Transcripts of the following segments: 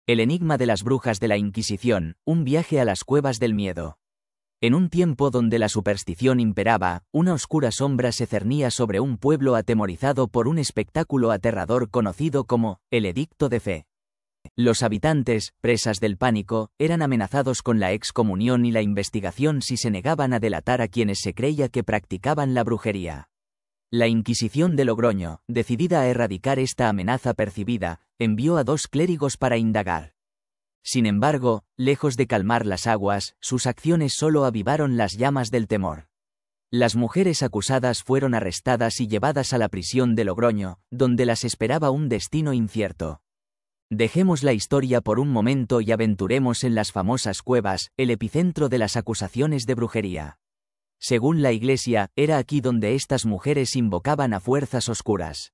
El enigma de las brujas de la Inquisición, un viaje a las cuevas del miedo. En un tiempo donde la superstición imperaba, una oscura sombra se cernía sobre un pueblo atemorizado por un espectáculo aterrador conocido como el Edicto de Fe. Los habitantes, presas del pánico, eran amenazados con la excomunión y la investigación si se negaban a delatar a quienes se creía que practicaban la brujería. La Inquisición de Logroño, decidida a erradicar esta amenaza percibida, envió a 2 clérigos para indagar. Sin embargo, lejos de calmar las aguas, sus acciones solo avivaron las llamas del temor. Las mujeres acusadas fueron arrestadas y llevadas a la prisión de Logroño, donde las esperaba un destino incierto. Dejemos la historia por un momento y aventuremos en las famosas cuevas, el epicentro de las acusaciones de brujería. Según la Iglesia, era aquí donde estas mujeres invocaban a fuerzas oscuras.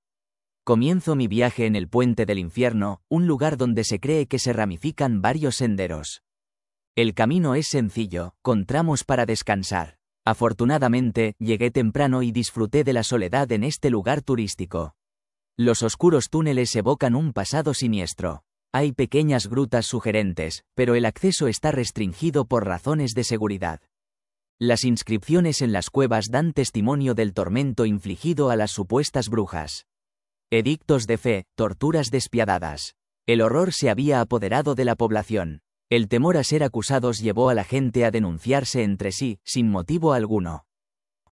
Comienzo mi viaje en el Puente del Infierno, un lugar donde se cree que se ramifican varios senderos. El camino es sencillo, con tramos para descansar. Afortunadamente, llegué temprano y disfruté de la soledad en este lugar turístico. Los oscuros túneles evocan un pasado siniestro. Hay pequeñas grutas sugerentes, pero el acceso está restringido por razones de seguridad. Las inscripciones en las cuevas dan testimonio del tormento infligido a las supuestas brujas. Edictos de fe, torturas despiadadas. El horror se había apoderado de la población. El temor a ser acusados llevó a la gente a denunciarse entre sí, sin motivo alguno.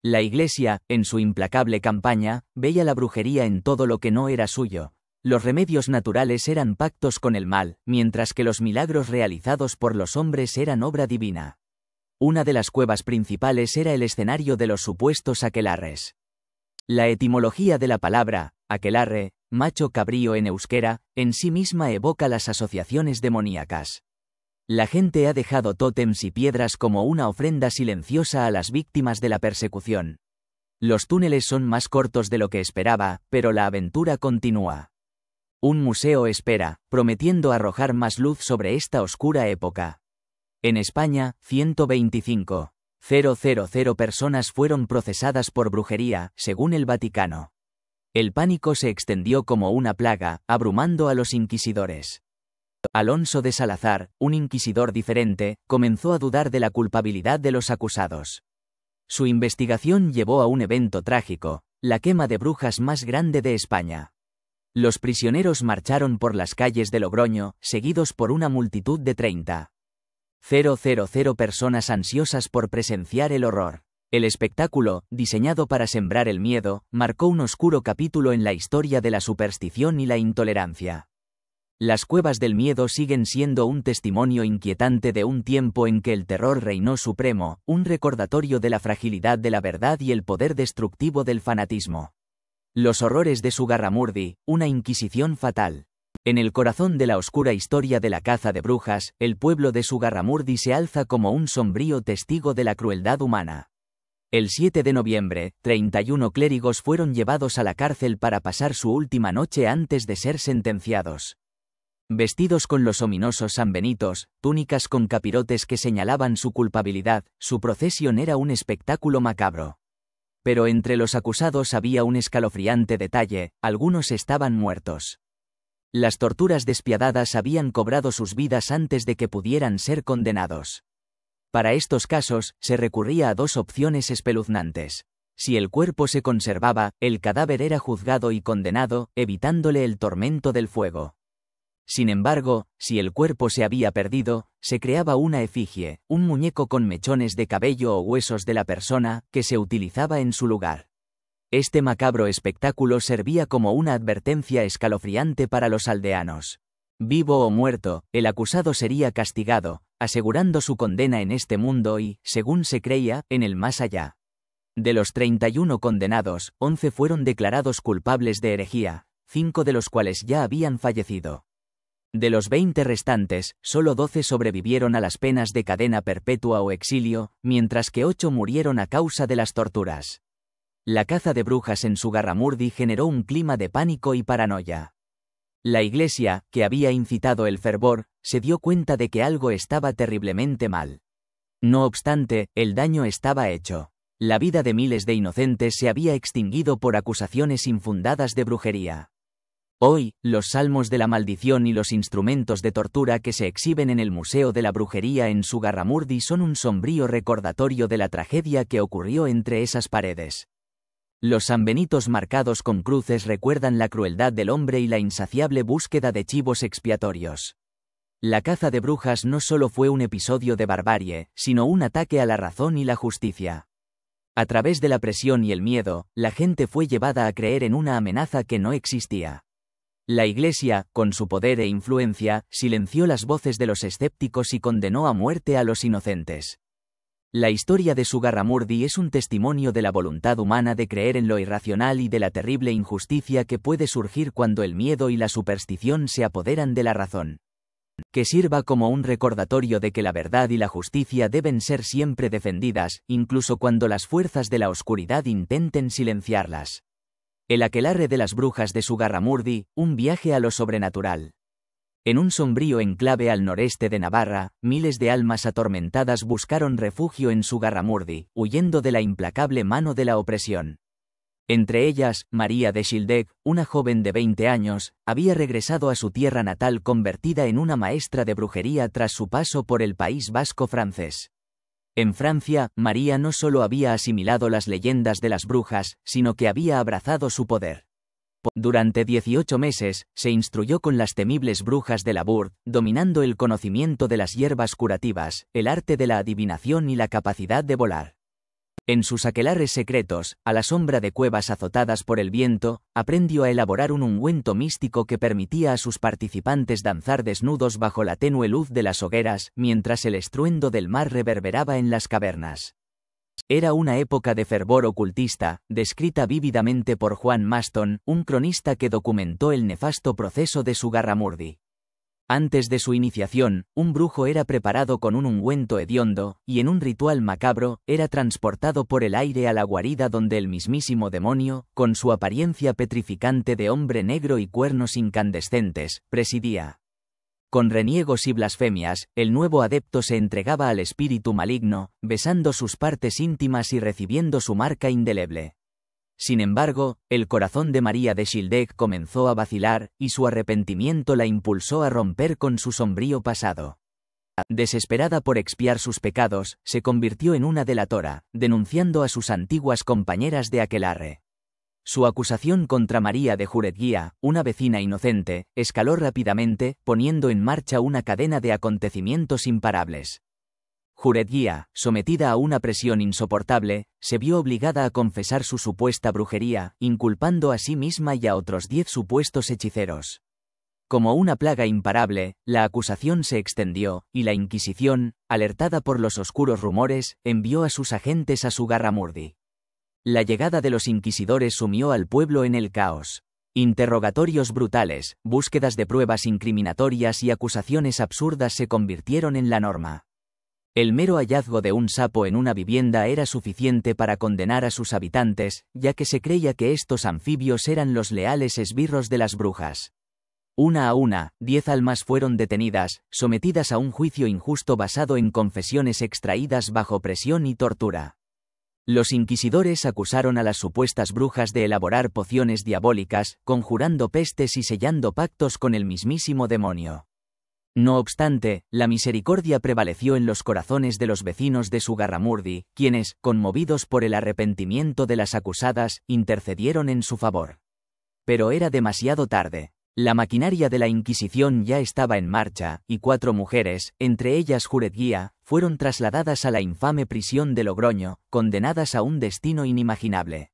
La Iglesia, en su implacable campaña, veía la brujería en todo lo que no era suyo. Los remedios naturales eran pactos con el mal, mientras que los milagros realizados por los hombres eran obra divina. Una de las cuevas principales era el escenario de los supuestos aquelarres. La etimología de la palabra, aquelarre, macho cabrío en euskera, en sí misma evoca las asociaciones demoníacas. La gente ha dejado tótems y piedras como una ofrenda silenciosa a las víctimas de la persecución. Los túneles son más cortos de lo que esperaba, pero la aventura continúa. Un museo espera, prometiendo arrojar más luz sobre esta oscura época. En España, 125.000 personas fueron procesadas por brujería, según el Vaticano. El pánico se extendió como una plaga, abrumando a los inquisidores. Alonso de Salazar, un inquisidor diferente, comenzó a dudar de la culpabilidad de los acusados. Su investigación llevó a un evento trágico, la quema de brujas más grande de España. Los prisioneros marcharon por las calles de Logroño, seguidos por una multitud de 30.000 personas ansiosas por presenciar el horror. El espectáculo, diseñado para sembrar el miedo, marcó un oscuro capítulo en la historia de la superstición y la intolerancia. Las cuevas del miedo siguen siendo un testimonio inquietante de un tiempo en que el terror reinó supremo, un recordatorio de la fragilidad de la verdad y el poder destructivo del fanatismo. Los horrores de Zugarramurdi, una inquisición fatal. En el corazón de la oscura historia de la caza de brujas, el pueblo de Zugarramurdi se alza como un sombrío testigo de la crueldad humana. El 7 de noviembre, 31 clérigos fueron llevados a la cárcel para pasar su última noche antes de ser sentenciados. Vestidos con los ominosos sanbenitos, túnicas con capirotes que señalaban su culpabilidad, su procesión era un espectáculo macabro. Pero entre los acusados había un escalofriante detalle: algunos estaban muertos. Las torturas despiadadas habían cobrado sus vidas antes de que pudieran ser condenados. Para estos casos, se recurría a 2 opciones espeluznantes. Si el cuerpo se conservaba, el cadáver era juzgado y condenado, evitándole el tormento del fuego. Sin embargo, si el cuerpo se había perdido, se creaba una efigie, un muñeco con mechones de cabello o huesos de la persona, que se utilizaba en su lugar. Este macabro espectáculo servía como una advertencia escalofriante para los aldeanos. Vivo o muerto, el acusado sería castigado, asegurando su condena en este mundo y, según se creía, en el más allá. De los 31 condenados, 11 fueron declarados culpables de herejía, 5 de los cuales ya habían fallecido. De los 20 restantes, solo 12 sobrevivieron a las penas de cadena perpetua o exilio, mientras que 8 murieron a causa de las torturas. La caza de brujas en Zugarramurdi generó un clima de pánico y paranoia. La Iglesia, que había incitado el fervor, se dio cuenta de que algo estaba terriblemente mal. No obstante, el daño estaba hecho. La vida de miles de inocentes se había extinguido por acusaciones infundadas de brujería. Hoy, los salmos de la maldición y los instrumentos de tortura que se exhiben en el Museo de la Brujería en Zugarramurdi son un sombrío recordatorio de la tragedia que ocurrió entre esas paredes. Los sanbenitos marcados con cruces recuerdan la crueldad del hombre y la insaciable búsqueda de chivos expiatorios. La caza de brujas no solo fue un episodio de barbarie, sino un ataque a la razón y la justicia. A través de la presión y el miedo, la gente fue llevada a creer en una amenaza que no existía. La Iglesia, con su poder e influencia, silenció las voces de los escépticos y condenó a muerte a los inocentes. La historia de Zugarramurdi es un testimonio de la voluntad humana de creer en lo irracional y de la terrible injusticia que puede surgir cuando el miedo y la superstición se apoderan de la razón. Que sirva como un recordatorio de que la verdad y la justicia deben ser siempre defendidas, incluso cuando las fuerzas de la oscuridad intenten silenciarlas. El aquelarre de las brujas de Zugarramurdi, un viaje a lo sobrenatural. En un sombrío enclave al noreste de Navarra, miles de almas atormentadas buscaron refugio en Zugarramurdi, huyendo de la implacable mano de la opresión. Entre ellas, María de Schildec, una joven de 20 años, había regresado a su tierra natal convertida en una maestra de brujería tras su paso por el País Vasco francés. En Francia, María no solo había asimilado las leyendas de las brujas, sino que había abrazado su poder. Durante 18 meses, se instruyó con las temibles brujas de la Bourd, dominando el conocimiento de las hierbas curativas, el arte de la adivinación y la capacidad de volar. En sus aquelarres secretos, a la sombra de cuevas azotadas por el viento, aprendió a elaborar un ungüento místico que permitía a sus participantes danzar desnudos bajo la tenue luz de las hogueras, mientras el estruendo del mar reverberaba en las cavernas. Era una época de fervor ocultista, descrita vívidamente por Juan Maston, un cronista que documentó el nefasto proceso de Zugarramurdi. Antes de su iniciación, un brujo era preparado con un ungüento hediondo, y en un ritual macabro, era transportado por el aire a la guarida donde el mismísimo demonio, con su apariencia petrificante de hombre negro y cuernos incandescentes, presidía. Con reniegos y blasfemias, el nuevo adepto se entregaba al espíritu maligno, besando sus partes íntimas y recibiendo su marca indeleble. Sin embargo, el corazón de María de Schildec comenzó a vacilar, y su arrepentimiento la impulsó a romper con su sombrío pasado. Desesperada por expiar sus pecados, se convirtió en una delatora, denunciando a sus antiguas compañeras de aquelarre. Su acusación contra María de Juretguía, una vecina inocente, escaló rápidamente, poniendo en marcha una cadena de acontecimientos imparables. Juretguía, sometida a una presión insoportable, se vio obligada a confesar su supuesta brujería, inculpando a sí misma y a otros 10 supuestos hechiceros. Como una plaga imparable, la acusación se extendió, y la Inquisición, alertada por los oscuros rumores, envió a sus agentes a Zugarramurdi. La llegada de los inquisidores sumió al pueblo en el caos. Interrogatorios brutales, búsquedas de pruebas incriminatorias y acusaciones absurdas se convirtieron en la norma. El mero hallazgo de un sapo en una vivienda era suficiente para condenar a sus habitantes, ya que se creía que estos anfibios eran los leales esbirros de las brujas. Una a una, 10 almas fueron detenidas, sometidas a un juicio injusto basado en confesiones extraídas bajo presión y tortura. Los inquisidores acusaron a las supuestas brujas de elaborar pociones diabólicas, conjurando pestes y sellando pactos con el mismísimo demonio. No obstante, la misericordia prevaleció en los corazones de los vecinos de Zugarramurdi, quienes, conmovidos por el arrepentimiento de las acusadas, intercedieron en su favor. Pero era demasiado tarde. La maquinaria de la Inquisición ya estaba en marcha, y 4 mujeres, entre ellas Juretguía, fueron trasladadas a la infame prisión de Logroño, condenadas a un destino inimaginable.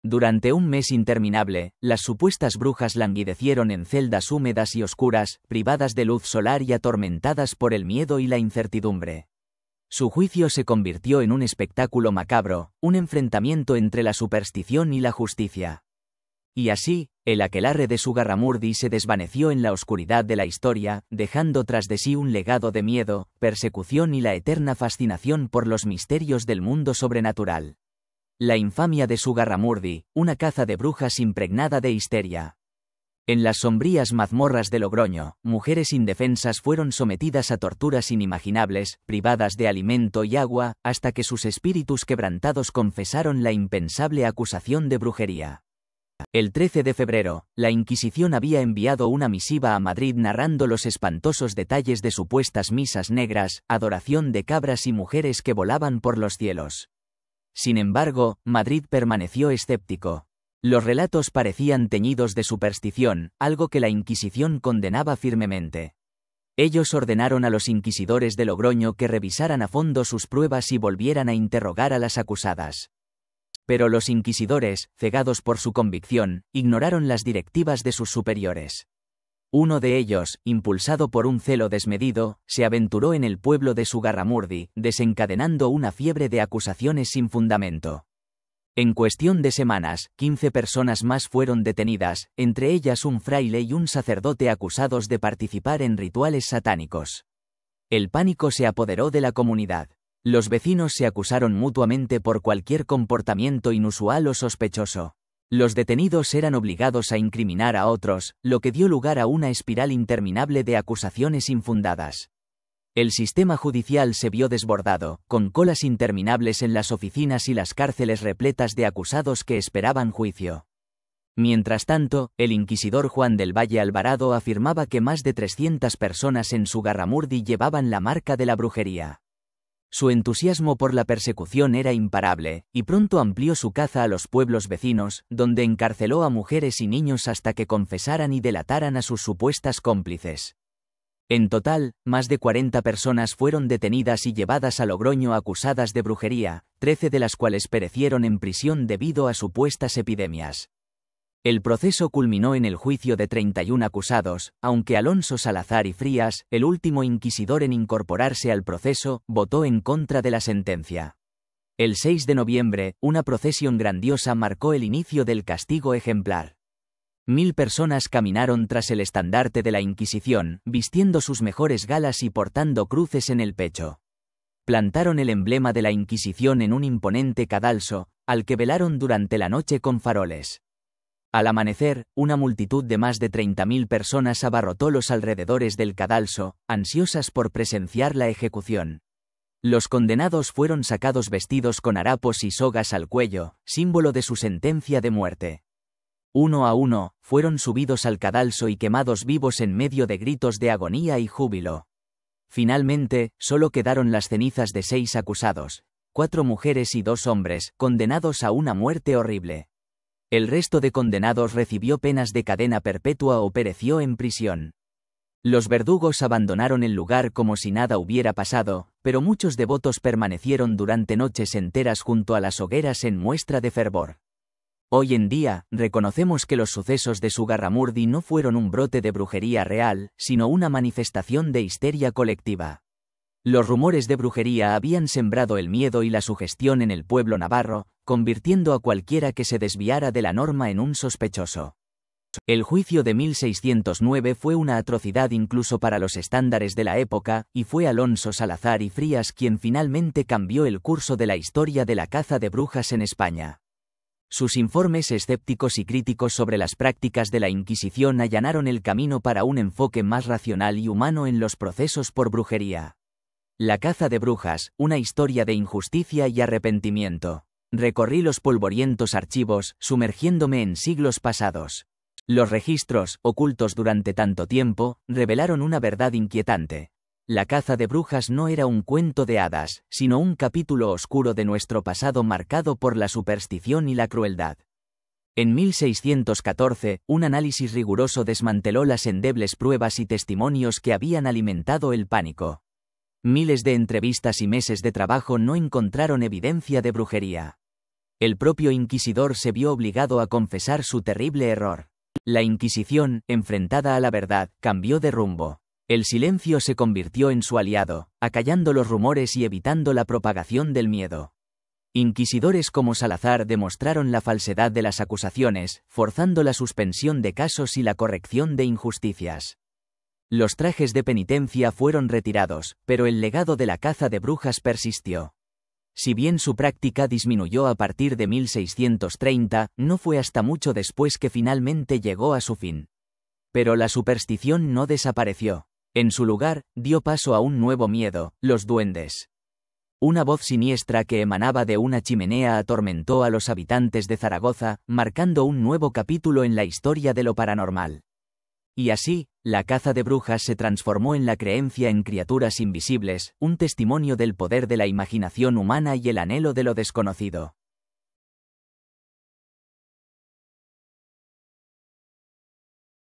Durante un mes interminable, las supuestas brujas languidecieron en celdas húmedas y oscuras, privadas de luz solar y atormentadas por el miedo y la incertidumbre. Su juicio se convirtió en un espectáculo macabro, un enfrentamiento entre la superstición y la justicia. Y así, el aquelarre de Zugarramurdi se desvaneció en la oscuridad de la historia, dejando tras de sí un legado de miedo, persecución y la eterna fascinación por los misterios del mundo sobrenatural. La infamia de Zugarramurdi, una caza de brujas impregnada de histeria. En las sombrías mazmorras de Logroño, mujeres indefensas fueron sometidas a torturas inimaginables, privadas de alimento y agua, hasta que sus espíritus quebrantados confesaron la impensable acusación de brujería. El 13 de febrero, la Inquisición había enviado una misiva a Madrid narrando los espantosos detalles de supuestas misas negras, adoración de cabras y mujeres que volaban por los cielos. Sin embargo, Madrid permaneció escéptico. Los relatos parecían teñidos de superstición, algo que la Inquisición condenaba firmemente. Ellos ordenaron a los inquisidores de Logroño que revisaran a fondo sus pruebas y volvieran a interrogar a las acusadas. Pero los inquisidores, cegados por su convicción, ignoraron las directivas de sus superiores. Uno de ellos, impulsado por un celo desmedido, se aventuró en el pueblo de Zugarramurdi, desencadenando una fiebre de acusaciones sin fundamento. En cuestión de semanas, 15 personas más fueron detenidas, entre ellas un fraile y un sacerdote acusados de participar en rituales satánicos. El pánico se apoderó de la comunidad. Los vecinos se acusaron mutuamente por cualquier comportamiento inusual o sospechoso. Los detenidos eran obligados a incriminar a otros, lo que dio lugar a una espiral interminable de acusaciones infundadas. El sistema judicial se vio desbordado, con colas interminables en las oficinas y las cárceles repletas de acusados que esperaban juicio. Mientras tanto, el inquisidor Juan del Valle Alvarado afirmaba que más de 300 personas en Zugarramurdi llevaban la marca de la brujería. Su entusiasmo por la persecución era imparable, y pronto amplió su caza a los pueblos vecinos, donde encarceló a mujeres y niños hasta que confesaran y delataran a sus supuestas cómplices. En total, más de 40 personas fueron detenidas y llevadas a Logroño acusadas de brujería, 13 de las cuales perecieron en prisión debido a supuestas epidemias. El proceso culminó en el juicio de 31 acusados, aunque Alonso Salazar y Frías, el último inquisidor en incorporarse al proceso, votó en contra de la sentencia. El 6 de noviembre, una procesión grandiosa marcó el inicio del castigo ejemplar. 1000 personas caminaron tras el estandarte de la Inquisición, vistiendo sus mejores galas y portando cruces en el pecho. Plantaron el emblema de la Inquisición en un imponente cadalso, al que velaron durante la noche con faroles. Al amanecer, una multitud de más de 30.000 personas abarrotó los alrededores del cadalso, ansiosas por presenciar la ejecución. Los condenados fueron sacados vestidos con harapos y sogas al cuello, símbolo de su sentencia de muerte. Uno a uno, fueron subidos al cadalso y quemados vivos en medio de gritos de agonía y júbilo. Finalmente, solo quedaron las cenizas de 6 acusados, 4 mujeres y 2 hombres, condenados a una muerte horrible. El resto de condenados recibió penas de cadena perpetua o pereció en prisión. Los verdugos abandonaron el lugar como si nada hubiera pasado, pero muchos devotos permanecieron durante noches enteras junto a las hogueras en muestra de fervor. Hoy en día, reconocemos que los sucesos de Zugarramurdi no fueron un brote de brujería real, sino una manifestación de histeria colectiva. Los rumores de brujería habían sembrado el miedo y la sugestión en el pueblo navarro, convirtiendo a cualquiera que se desviara de la norma en un sospechoso. El juicio de 1609 fue una atrocidad incluso para los estándares de la época, y fue Alonso Salazar y Frías quien finalmente cambió el curso de la historia de la caza de brujas en España. Sus informes escépticos y críticos sobre las prácticas de la Inquisición allanaron el camino para un enfoque más racional y humano en los procesos por brujería. La caza de brujas, una historia de injusticia y arrepentimiento. Recorrí los polvorientos archivos, sumergiéndome en siglos pasados. Los registros, ocultos durante tanto tiempo, revelaron una verdad inquietante. La caza de brujas no era un cuento de hadas, sino un capítulo oscuro de nuestro pasado marcado por la superstición y la crueldad. En 1614, un análisis riguroso desmanteló las endebles pruebas y testimonios que habían alimentado el pánico. Miles de entrevistas y meses de trabajo no encontraron evidencia de brujería. El propio inquisidor se vio obligado a confesar su terrible error. La Inquisición, enfrentada a la verdad, cambió de rumbo. El silencio se convirtió en su aliado, acallando los rumores y evitando la propagación del miedo. Inquisidores como Salazar demostraron la falsedad de las acusaciones, forzando la suspensión de casos y la corrección de injusticias. Los trajes de penitencia fueron retirados, pero el legado de la caza de brujas persistió. Si bien su práctica disminuyó a partir de 1630, no fue hasta mucho después que finalmente llegó a su fin. Pero la superstición no desapareció. En su lugar, dio paso a un nuevo miedo, los duendes. Una voz siniestra que emanaba de una chimenea atormentó a los habitantes de Zaragoza, marcando un nuevo capítulo en la historia de lo paranormal. Y así, la caza de brujas se transformó en la creencia en criaturas invisibles, un testimonio del poder de la imaginación humana y el anhelo de lo desconocido.